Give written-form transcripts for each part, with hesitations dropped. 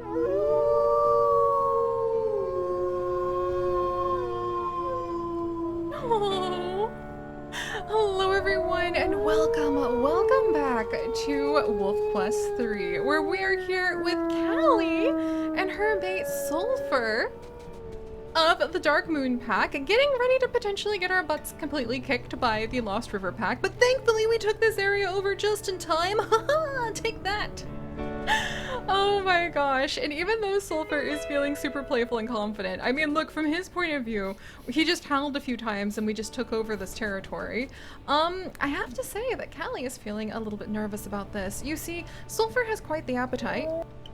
Oh. Hello everyone and welcome back to Wolf Quest 3, where we are here with Callie and her mate Sulfur of the Dark Moon Pack, getting ready to potentially get our butts completely kicked by the Lost River Pack, but thankfully we took this area over just in time. Haha, take that! Oh my gosh, and even though Sulfur is feeling super playful and confident, I mean, look, from his point of view, he just howled a few times and we just took over this territory. I have to say that Callie is feeling a little bit nervous about this. You see, Sulfur has quite the appetite.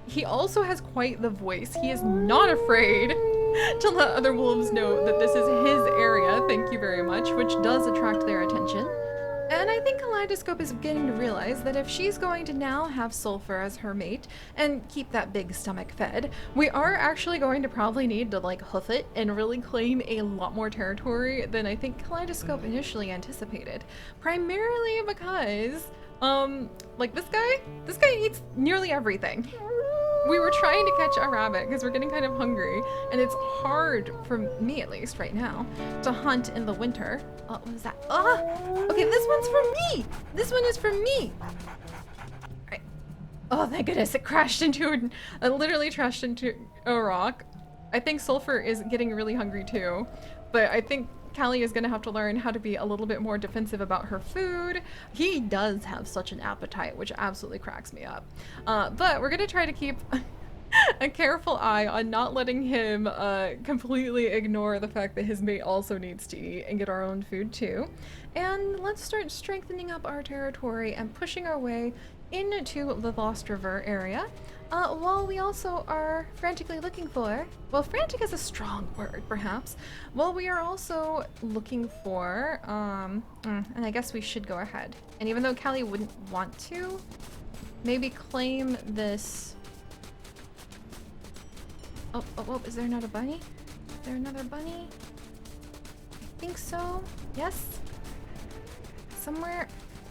He also has quite the voice. He is not afraid to let other wolves know that this is his area, thank you very much, which does attract their attention. And I think Kaleidoscope is beginning to realize that if she's going to now have Sulfur as her mate and keep that big stomach fed, we are actually going to probably need to like hoof it and really claim a lot more territory than I think Kaleidoscope initially anticipated. Primarily because, like this guy eats nearly everything. We were trying to catch a rabbit because we're getting kind of hungry, and it's hard, for me at least right now, to hunt in the winter. What was that? Ah! Okay, this one's for me! This one is for me! Alright. Oh, thank goodness, it crashed into it literally crashed into a rock. I think Sulfur is getting really hungry too, but I think Callie is gonna have to learn how to be a little bit more defensive about her food. He does have such an appetite, which absolutely cracks me up. But we're gonna try to keep a careful eye on not letting him completely ignore the fact that his mate also needs to eat and get our own food too. And let's start strengthening up our territory and pushing our way into the Lost River area. While we also are frantically looking for, well, frantic is a strong word, perhaps. Well, we are also looking for, and I guess we should go ahead. And even though Callie wouldn't want to, maybe claim this. Oh, is there not a bunny? Is there another bunny? I think so. Yes? Somewhere.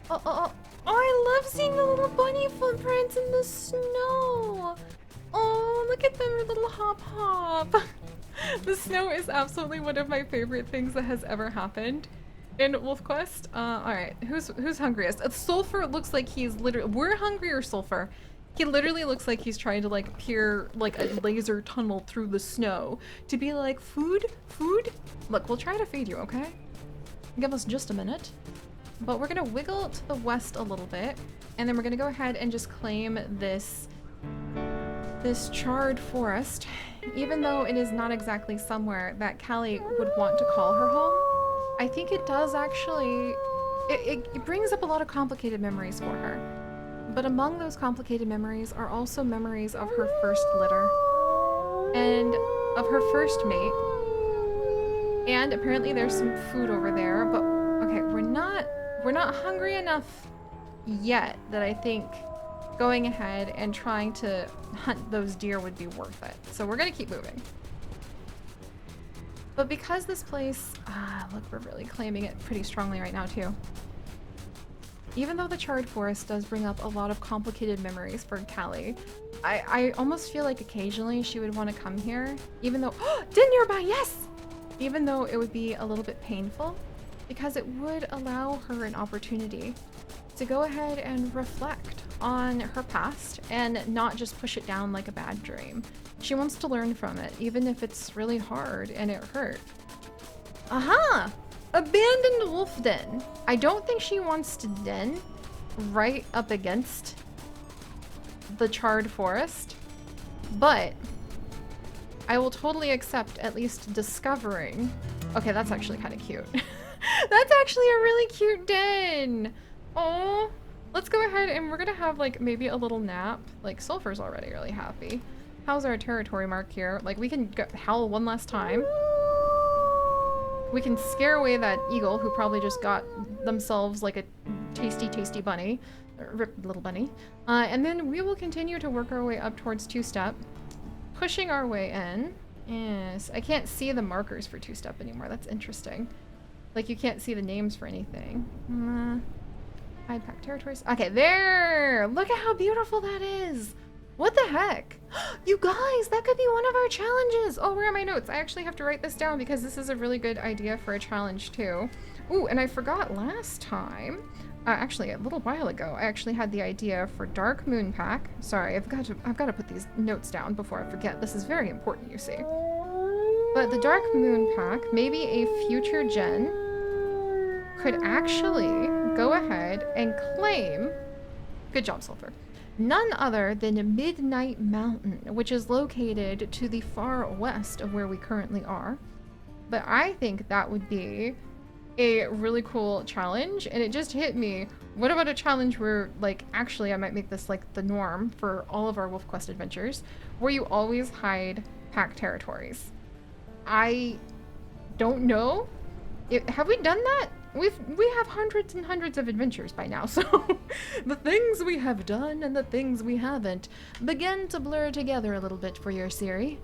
Oh, I love seeing the little bunny footprints in the snow. Oh, look at them, little hop. The snow is absolutely one of my favorite things that has ever happened in Wolf Quest. All right, who's hungriest? Sulfur looks like he's literally, we're hungry or Sulfur? He literally looks like he's trying to like peer like a laser tunnel through the snow to be like, food? Look, we'll try to feed you, okay? Give us just a minute. But we're gonna wiggle to the west a little bit, and then we're gonna go ahead and just claim this Charred Forest, even though it is not exactly somewhere that Callie would want to call her home. I think it does actually, it brings up a lot of complicated memories for her. But among those complicated memories are also memories of her first litter, and of her first mate. And apparently there's some food over there, but okay, we're not hungry enough yet that I think going ahead and trying to hunt those deer would be worth it. So we're gonna keep moving. But because this place, look, we're really claiming it pretty strongly right now too. Even though the Charred Forest does bring up a lot of complicated memories for Callie, I almost feel like occasionally she would want to come here, even though, din nearby, yes! Even though it would be a little bit painful, because it would allow her an opportunity to go ahead and reflect on her past and not just push it down like a bad dream. She wants to learn from it, even if it's really hard and it hurt. Aha! Abandoned wolf den. I don't think she wants to den right up against the Charred Forest, but I will totally accept at least discovering. Okay, that's actually kind of cute. That's actually a really cute den. Oh, let's go ahead and we're gonna have like maybe a little nap. Like Sulfur's already really happy. How's our territory mark here? Like we can howl one last time. We can scare away that eagle who probably just got themselves like a tasty bunny. Rip little bunny. And then we will continue to work our way up towards two-step, pushing our way in. Yes, I can't see the markers for two-step anymore. That's interesting. Like you can't see the names for anything. Hide pack territories. Okay, there! Look at how beautiful that is! What the heck? You guys, that could be one of our challenges. Oh, where are my notes? I actually have to write this down because this is a really good idea for a challenge too. Ooh, and I forgot last time, actually a little while ago, I actually had the idea for Dark Moon Pack. Sorry, I've got to put these notes down before I forget. This is very important, you see. But the Dark Moon Pack, maybe a future gen could actually go ahead and claim, good job, Sulfur, none other than Midnight Mountain, which is located to the far west of where we currently are. But I think that would be a really cool challenge, and it just hit me. What about a challenge where, like, actually I might make this like the norm for all of our Wolf Quest adventures, where you always hide pack territories? I don't know. Have we done that? We have hundreds and hundreds of adventures by now, so the things we have done and the things we haven't begin to blur together a little bit for your Seri.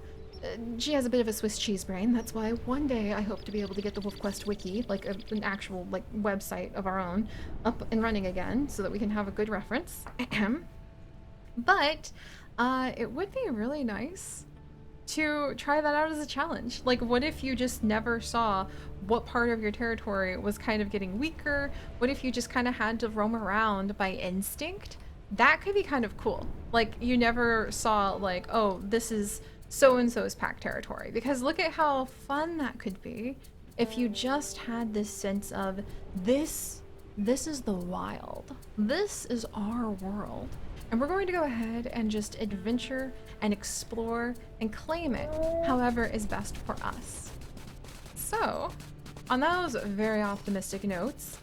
She has a bit of a Swiss cheese brain. That's why one day I hope to be able to get the WolfQuest wiki, like an actual like website of our own, up and running again, so that we can have a good reference. But it would be really nice to try that out as a challenge. Like, what if you just never saw what part of your territory was kind of getting weaker? What if you just kind of had to roam around by instinct? That could be kind of cool. Like, you never saw like, oh, this is so-and-so's pack territory. Because look at how fun that could be if you just had this sense of this is the wild. This is our world. And we're going to go ahead and just adventure and explore and claim it however is best for us. So, on those very optimistic notes,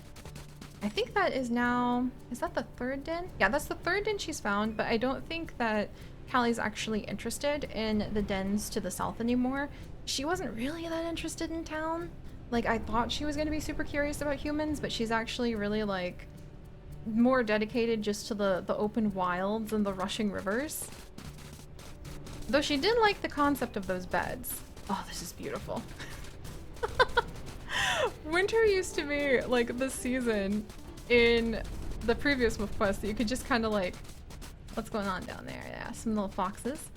I think that is now, is that the third den? Yeah, that's the third den she's found, but I don't think that Callie's actually interested in the dens to the south anymore. She wasn't really that interested in town. Like, I thought she was going to be super curious about humans, but she's actually really like more dedicated just to the open wilds and the rushing rivers. Though she did like the concept of those beds. Oh, this is beautiful. Winter used to be like the season in the previous Wolf Quest that you could just kind of like, what's going on down there? Yeah, some little foxes.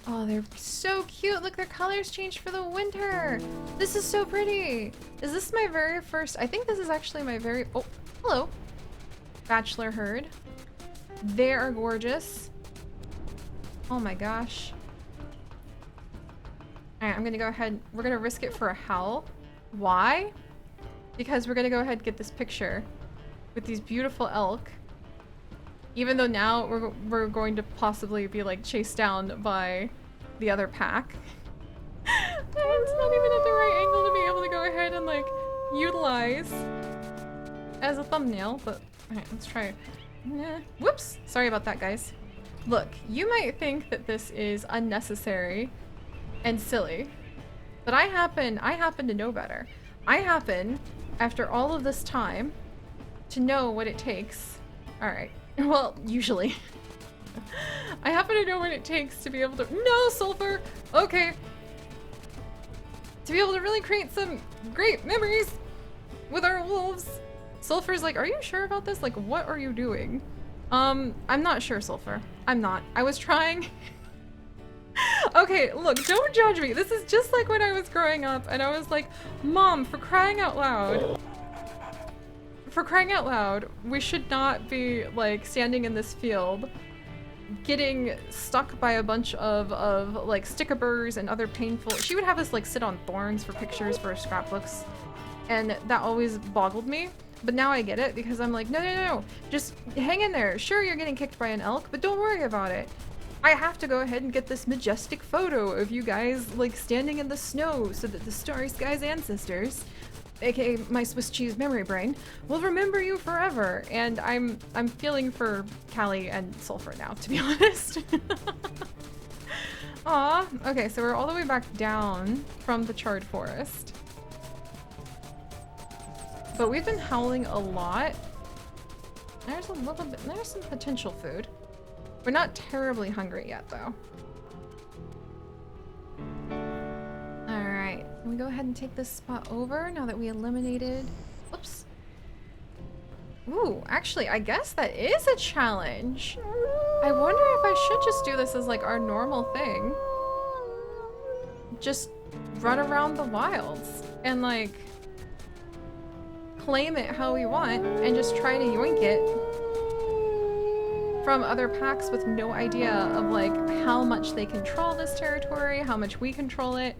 Oh, they're so cute. Look, their colors changed for the winter. This is so pretty. Is this my very first? I think this is actually my very, oh, hello. Bachelor herd. They are gorgeous. Oh my gosh. Alright, I'm gonna go ahead. We're gonna risk it for a howl. Why? Because we're gonna go ahead and get this picture with these beautiful elk. Even though now we're going to possibly be like chased down by the other pack. It's not even at the right angle to be able to go ahead and like utilize as a thumbnail, but alright, let's try. Whoops! Sorry about that, guys. Look, you might think that this is unnecessary and silly, but I happen to know better. I happen, after all of this time, to know what it takes. Alright. Well, usually. I happen to know what it takes to be able to— No, Sulfur! Okay. To be able to really create some great memories with our wolves. Sulfur's like, are you sure about this? Like, what are you doing? I'm not sure, Sulfur. I'm not. I was trying. Okay, look, don't judge me. This is just like when I was growing up and I was like, Mom, for crying out loud. For crying out loud, we should not be like standing in this field getting stuck by a bunch of like stickaburs and other painful— She would have us like sit on thorns for pictures for scrapbooks, and that always boggled me. But now I get it because I'm like, no, just hang in there. Sure, you're getting kicked by an elk, but don't worry about it. I have to go ahead and get this majestic photo of you guys like standing in the snow so that the Starry Skies ancestors, aka my Swiss cheese memory brain, will remember you forever. And I'm feeling for Callie and Sulfur now, to be honest. Aw, okay, so we're all the way back down from the Charred Forest. But we've been howling a lot. There's a little bit, there's some potential food. We're not terribly hungry yet, though. Alright, can we go ahead and take this spot over now that we eliminated— Whoops. Ooh, actually, I guess that is a challenge. I wonder if I should just do this as like our normal thing. Just run around the wilds and like claim it how we want and just try to yoink it from other packs with no idea of like how much they control this territory, how much we control it.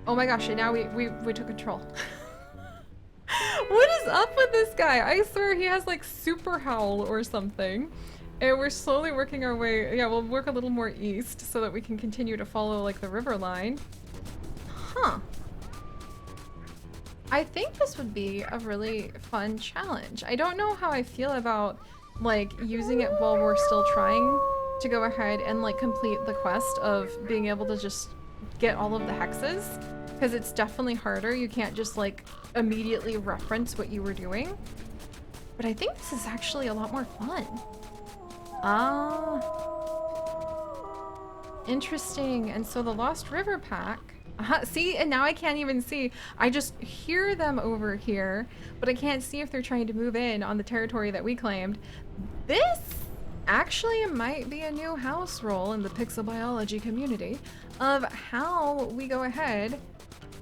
Oh my gosh, and now we took control. What is up with this guy? I swear he has like super howl or something. And we're slowly working our way. Yeah, we'll work a little more east so that we can continue to follow like the river line. Huh. I think this would be a really fun challenge. I don't know how I feel about like using it while we're still trying to go ahead and like complete the quest of being able to just get all of the hexes, because it's definitely harder. You can't just like immediately reference what you were doing. But I think this is actually a lot more fun. Ah, interesting. And so the Lost River pack. See, and now I can't even see. I just hear them over here, but I can't see if they're trying to move in on the territory that we claimed. This actually might be a new house rule in the pixel biology community of how we go ahead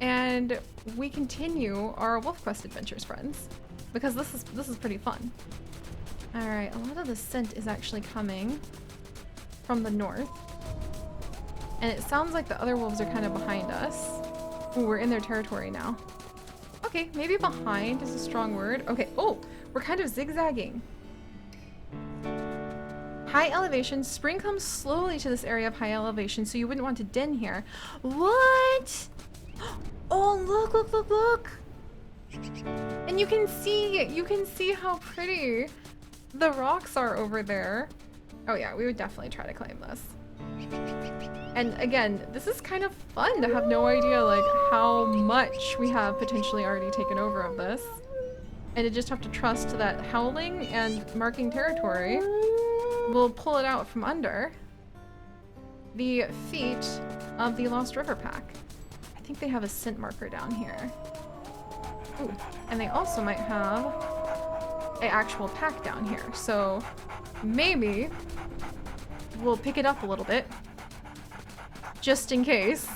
and we continue our Wolf Quest adventures, friends, because this is pretty fun. All right, a lot of the scent is actually coming from the north. And it sounds like the other wolves are kind of behind us. Ooh, we're in their territory now. Okay, maybe behind is a strong word. Okay, oh, we're kind of zigzagging. High elevation. Spring comes slowly to this area of high elevation, so you wouldn't want to den here. What? Oh, look, look, look, look. And you can see how pretty the rocks are over there. Oh yeah, we would definitely try to claim this. And again, this is kind of fun to have no idea like how much we have potentially already taken over of this. And to just have to trust that howling and marking territory will pull it out from under the feet of the Lost River pack. I think they have a scent marker down here. Ooh, and they also might have an actual pack down here. So maybe we'll pick it up a little bit, just in case.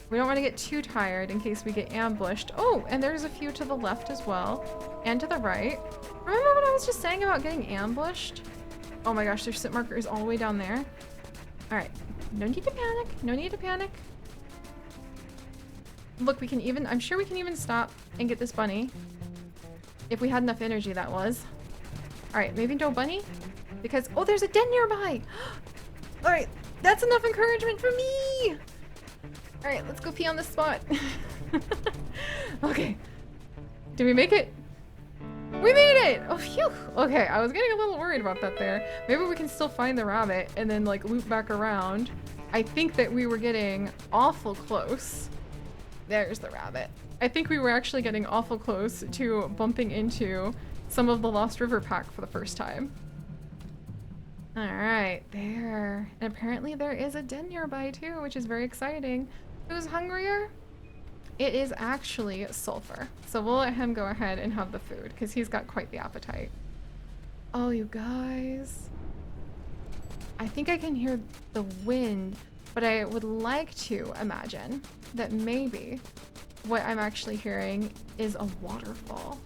We don't want to get too tired in case we get ambushed. Oh, and there's a few to the left as well, and to the right. Remember what I was just saying about getting ambushed? Oh my gosh, their scent marker is all the way down there. All right, no need to panic, no need to panic. Look, we can even, I'm sure we can even stop and get this bunny. If we had enough energy, that was. All right, maybe no bunny? Because, oh, there's a den nearby. All right, that's enough encouragement for me. All right, let's go pee on this spot. Okay, did we make it? We made it! Oh, phew. Okay, I was getting a little worried about that there. Maybe we can still find the rabbit and then like loop back around. I think that we were getting awful close. There's the rabbit. I think we were actually getting awful close to bumping into some of the Lost River pack for the first time. All right, there. And apparently there is a den nearby too, which is very exciting. Who's hungrier? It is actually Sulfur. So we'll let him go ahead and have the food because he's got quite the appetite. Oh, you guys. I think I can hear the wind, but I would like to imagine that maybe what I'm actually hearing is a waterfall.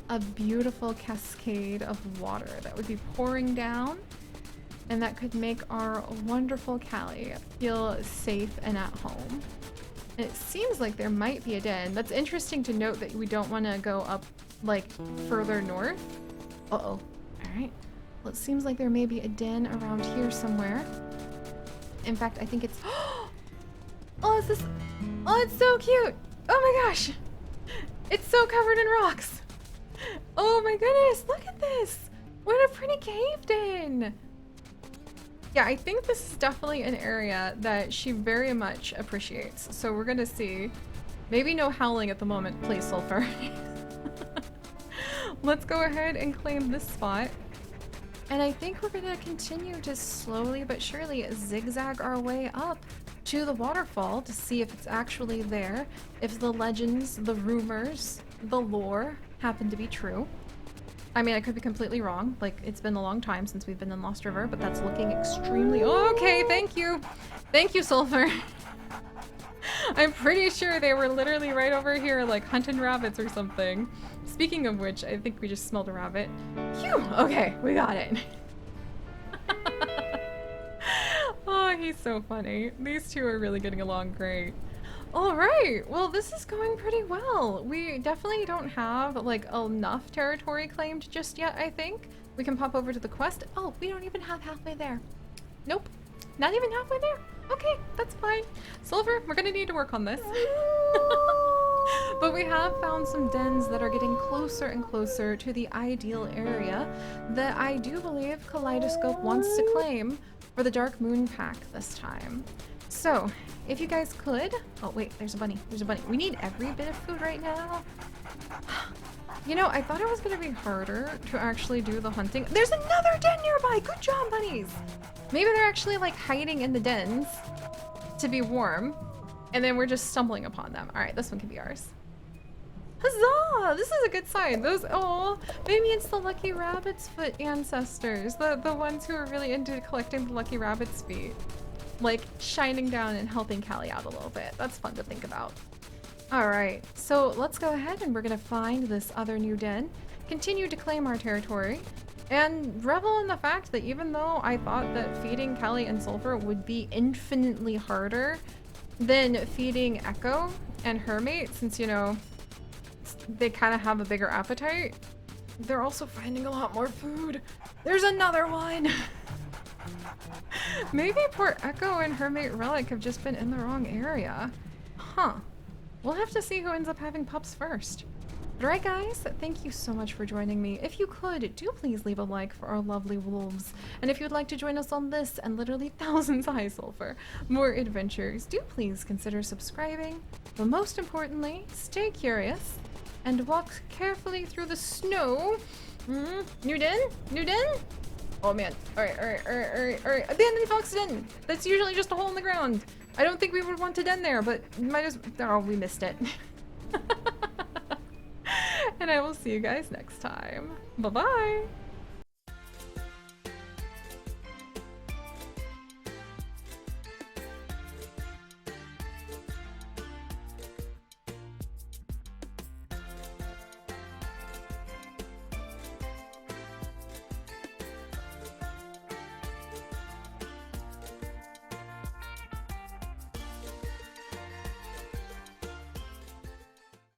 A beautiful cascade of water that would be pouring down, and that could make our wonderful Callie feel safe and at home. And it seems like there might be a den. That's interesting to note that we don't want to go up like further north. Uh-oh. All right. Well, it seems like there may be a den around here somewhere. In fact, I think it's... Oh, is this... Oh, it's so cute! Oh my gosh! It's so covered in rocks! Oh my goodness, look at this! What a pretty cave den! Yeah, I think this is definitely an area that she very much appreciates. So we're gonna see. Maybe no howling at the moment, please, Sulfur. Let's go ahead and claim this spot. And I think we're gonna continue to slowly but surely zigzag our way up to the waterfall to see if it's actually there, if the legends, the rumors the lore happened to be true. I mean, I could be completely wrong. Like, it's been a long time since we've been in Lost River, but that's looking extremely... Okay, thank you. Thank you, Sulfur. I'm pretty sure they were literally right over here, like, hunting rabbits or something. Speaking of which, I think we just smelled a rabbit. Phew! Okay, we got it. Oh, he's so funny. These two are really getting along great. Alright, well this is going pretty well. We definitely don't have like enough territory claimed just yet, I think. We can pop over to the quest. Oh, we don't even have halfway there. Nope, not even halfway there. Okay, that's fine. Silver, we're gonna need to work on this. But we have found some dens that are getting closer and closer to the ideal area that I do believe Kaleidoscope wants to claim for the Dark Moon pack this time. So, if you guys could... Oh, wait, there's a bunny. There's a bunny. We need every bit of food right now. You know, I thought it was going to be harder to actually do the hunting. There's another den nearby! Good job, bunnies! Maybe they're actually, like, hiding in the dens to be warm, and then we're just stumbling upon them. Alright, this one can be ours. Huzzah! This is a good sign. Those... Oh, maybe it's the Lucky Rabbit's Foot ancestors. The ones who are really into collecting the Lucky Rabbit's feet. Like, shining down and helping Callie out a little bit. That's fun to think about. Alright, so let's go ahead and we're gonna find this other new den, continue to claim our territory, and revel in the fact that even though I thought that feeding Callie and Sulfur would be infinitely harder than feeding Echo and her mate, since, you know, they kind of have a bigger appetite, they're also finding a lot more food. There's another one! Maybe poor Echo and her mate Relic have just been in the wrong area. Huh. We'll have to see who ends up having pups first. Alright guys, thank you so much for joining me. If you could, do please leave a like for our lovely wolves. And if you'd like to join us on this and literally thousands of Sulfur more adventures, do please consider subscribing. But most importantly, stay curious and walk carefully through the snow. New den? New den? Oh man. Alright. Abandoned fox den! That's usually just a hole in the ground. I don't think we would want to den there, but might as... Oh, we missed it. And I will see you guys next time. Bye-bye!